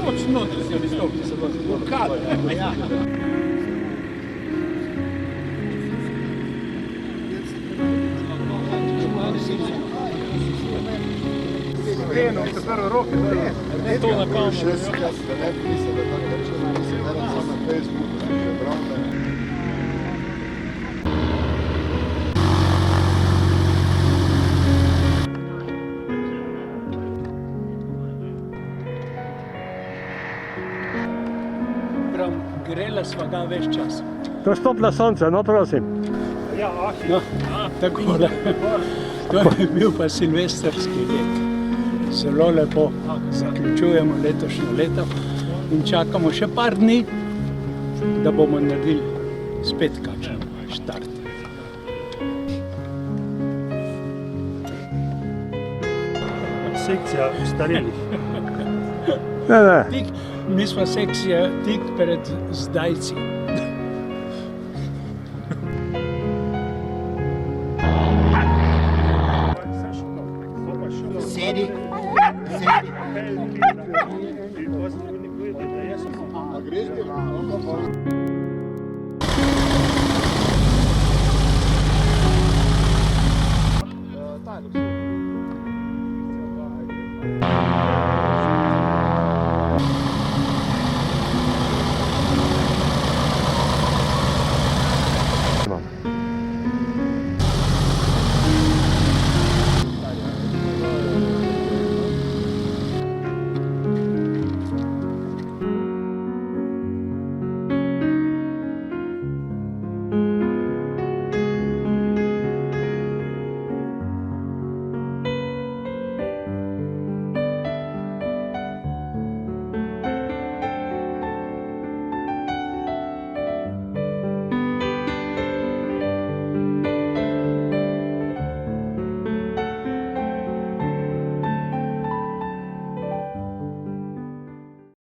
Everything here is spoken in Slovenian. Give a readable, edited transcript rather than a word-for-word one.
Točno notri si Aristovki se vas blokada. Krenuo, kad prvo roke daje. To na kameru. Grela sva ga ves čas. To stop na sonce, no prosim. No, tako da, to je bil pa silvestrski let. Zelo lepo zaključujemo letošnje leto in čakamo še par dni, da bomo naredili spet kakšen štart. Sekcija starelih. Ne. Mi smo sekcija tik pred zdajci. Sedi. A greš ti?